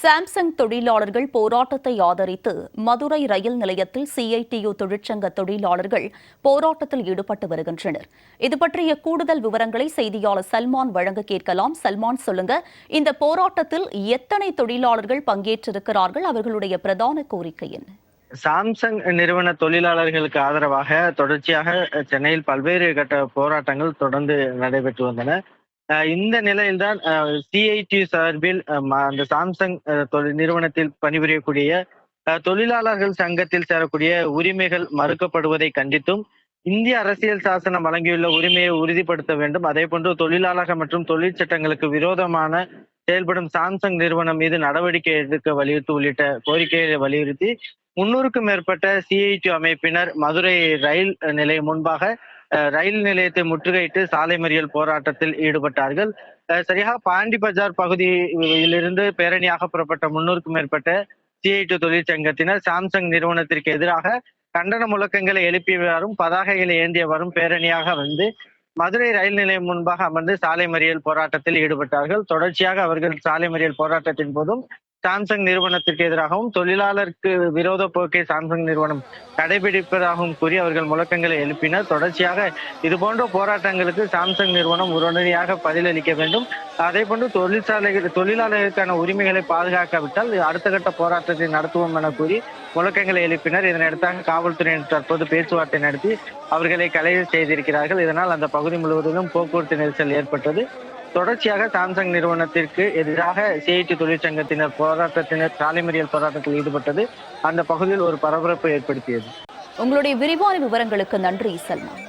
Samsung தொழிலாளர்கள் போராட்டத்தை ஆதரித்து மதுரை ரயில் நிலையத்தில் சிஐடியு தொழிற்சங்க தொழிலாளர்கள் போராட்டத்தில் ஈடுபட்டு வருகின்றனர். இது பற்றிய கூடுதல் விவரங்களை செய்தியாளர் சல்மான் வழங்க கேட்கலாம். சல்மான், சொல்லுங்க, இந்த போராட்டத்தில் எத்தனை தொழிலாளர்கள் பங்கேற்றிருக்கிறார்கள்? அவர்களுடைய பிரதான கோரிக்கை என்ன? சாம்சங் நிறுவன தொழிலாளர்களுக்கு ஆதரவாக தொடர்ச்சியாக சென்னையில் பல்வேறு கட்ட போராட்டங்கள் தொடர்ந்து நடைபெற்று வந்தன. இந்த நிலையில்தான் சிஐடி சார்பில் அந்த சாம்சங் நிறுவனத்தில் பணிபுரியக்கூடிய தொழிலாளர்கள் சங்கத்தில் சேரக்கூடிய உரிமைகள் மறுக்கப்படுவதை கண்டித்தும் இந்திய அரசியல் சாசனம் வழங்கியுள்ள உரிமையை உறுதிப்படுத்த வேண்டும். அதே போன்று தொழிலாளர்கள் மற்றும் தொழிற்சட்டங்களுக்கு விரோதமான செயல்படும் சாம்சங் நிறுவனம் மீது நடவடிக்கை எடுக்க வலியுறுத்தி உள்ளிட்ட கோரிக்கையை வலியுறுத்தி 300க்கும் மேற்பட்ட சிஐடி அமைப்பினர் மதுரை ரயில் நிலையம் முன்பாக ரயில் நிலையத்தை முற்றுகையிட்டு சாலை மறியல் போராட்டத்தில் ஈடுபட்டார்கள். சரியாக பாண்டி பஜார் பகுதியிலிருந்து பேரணியாக புறப்பட்ட 300க்கும் மேற்பட்ட சிஐடி தொழிற்சங்கத்தினர் சாம்சங் நிறுவனத்திற்கு எதிராக கண்டன முழக்கங்களை எழுப்பி வரும், பதாகைகளை ஏந்திய வரும் பேரணியாக வந்து மதுரை ரயில் நிலையம் முன்பாக அமர்ந்து சாலை மறியல் போராட்டத்தில் ஈடுபட்டார்கள். தொடர்ச்சியாக அவர்கள் சாலை மறியல் போராட்டத்தின் போதும் சாம்சங் நிறுவனத்திற்கு எதிராகவும் தொழிலாளருக்கு விரோத போக்கை சாம்சங் நிறுவனம் கடைபிடிப்பதாகவும் கூறி அவர்கள் முழக்கங்களை எழுப்பினர். தொடர்ச்சியாக இதுபோன்ற போராட்டங்களுக்கு சாம்சங் நிறுவனம் உடனடியாக பதிலளிக்க வேண்டும். அதே போன்று தொழிலாளர்களுக்கான உரிமைகளை பாதுகாக்காவிட்டால் அடுத்த கட்ட போராட்டத்தை நடத்துவோம் என கூறி முழக்கங்களை எழுப்பினர். இதனையடுத்தாக காவல்துறையினர் தற்போது பேச்சுவார்த்தை நடத்தி அவர்களை கைது செய்திருக்கிறார்கள். இதனால் அந்த பகுதி முழுவதிலும் போக்குவரத்து நெரிசல் ஏற்பட்டது. தொடர்ச்சியாக சாம்சங் நிறுவனத்திற்கு எதிராக சிஐடி தொழிற்சங்கத்தினர் சாலை மறியல் போராட்டத்தில் ஈடுபட்டது அந்த பகுதியில் ஒரு பரபரப்பை ஏற்படுத்தியது. உங்களுடைய விரிவான விவரங்களுக்கு நன்றி சல்மான்.